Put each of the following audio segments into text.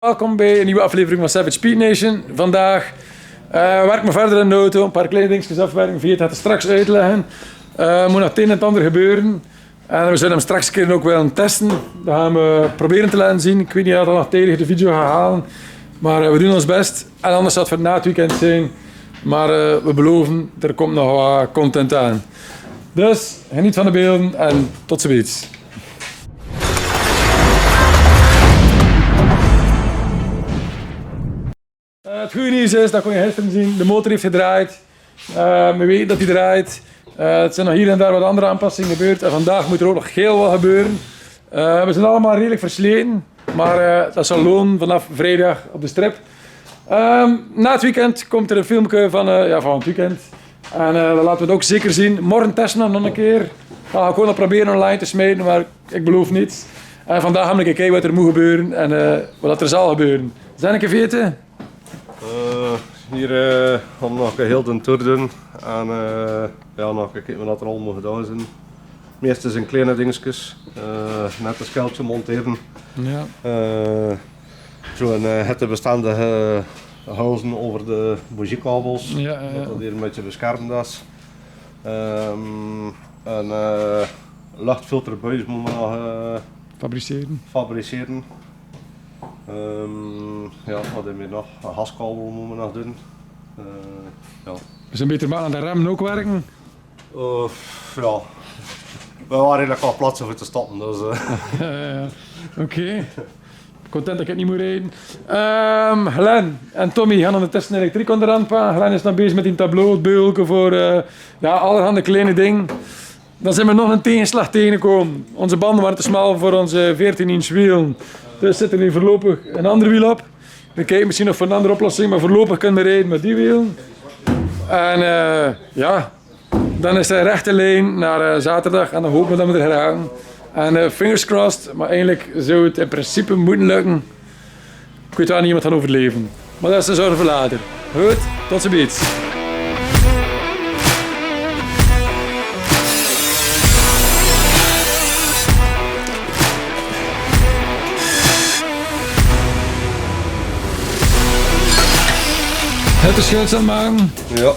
Welkom bij een nieuwe aflevering van Savage Speed Nation. Vandaag werken we verder in de auto, een paar kleine dingetjes afwerken. Viet gaat het straks uitleggen. Moet nog het een en het ander gebeuren. En we zullen hem straks een keer ook wel testen. Dat gaan we proberen te laten zien. Ik weet niet of we nog tijdig de video gaan halen. Maar we doen ons best. En anders zal het voor na het weekend zijn. Maar we beloven, er komt nog wat content aan. Dus geniet van de beelden en tot ziens. Het goede nieuws is, dat kon je gisteren zien, de motor heeft gedraaid. We weten dat hij draait. Het zijn nog hier en daar wat andere aanpassingen gebeurd. En vandaag moet er ook nog heel wat gebeuren. We zijn allemaal redelijk versleten. Maar dat zal lonen vanaf vrijdag op de strip. Na het weekend komt er een filmpje van het weekend. En dat laten we het ook zeker zien. Morgen testen we nog een keer. Ga ik gewoon nog proberen online te smijten, maar ik beloof niets. En vandaag gaan we kijken wat er moet gebeuren en wat er zal gebeuren. Zijn ik even weten? Hier gaan we nog heel de tour doen en nog kijken wat er allemaal moet gedaan zijn. Meestal zijn kleine dingetjes, net een skeltje monteren. Ja. Zo'n hittebestendige hulzen over de bougiekabels, dat dat hier een beetje beschermd is. Een luchtfilterbuis moet men nog fabriceren. Wat hebben we nog? Een gaskabel moeten we nog doen. We zijn beter maar aan de remmen ook werken. We waren eigenlijk al plaatsen voor te stoppen. Dus, Oké. Content dat ik het niet moet rijden. Glenn en Tommy gaan ondertussen elektriek onderhand pakken. Glenn is nog bezig met die tableau, het beulken voor allerhande kleine dingen. Dan zijn we nog een tegenslag tegengekomen. Onze banden waren te smal voor onze 14-inch wielen. Dus zit er nu voorlopig een ander wiel op. We kijken misschien nog voor een andere oplossing, maar voorlopig kunnen we rijden met die wiel. En dan is de rechte lijn naar zaterdag en dan hopen we dat we er geraken. En fingers crossed, maar eigenlijk zou het in principe moeten lukken. Ik weet waar niemand gaat overleven. Maar dat is een zorg voor later. Goed, tot ziens. Het is schuils aan het maken. Ja.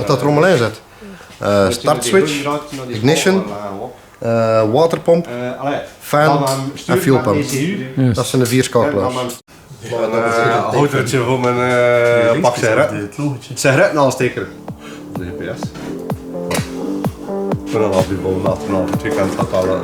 Dat er allemaal in zit. Start switch, ignition, waterpomp, fan en fuel pump. Yes. Dat zijn de 4 schakelaars. Houtertje voor mijn pak sigaretten. Sigaretten aansteken. De GPS. Ik ben al af die boven achteraf. Het weekend gaat al.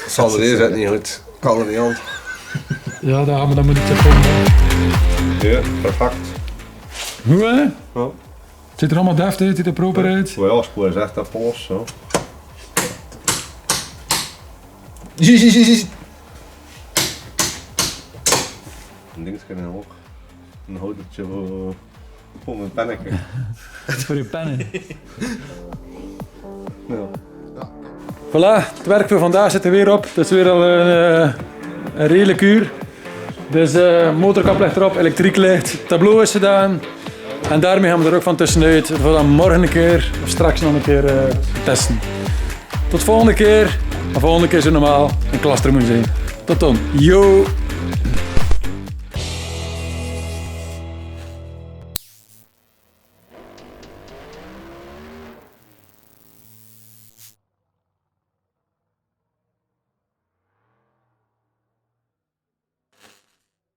Zal er eerst niet goed. Kan er niet aan. Ja, daar gaan we dan moeten komen. Ja, perfect. Hoe hè? Ja. Het ziet er allemaal deftig uit, het ziet er proper uit. Ja, als spoor is echt dat pols. Zo. Een dingetje in ook. Een houdertje voor mijn pennetje. Voor je pennen. Ja. Voilà, het werk voor vandaag zit er weer op. Het is weer al een redelijk uur. Dus motorkap ligt erop, elektriek ligt, tableau is gedaan. En daarmee gaan we er ook van tussenuit. Voor dan morgen een keer of straks nog een keer testen. Tot volgende keer. De volgende keer zo normaal een klaster moet zijn. Tot dan. Yo!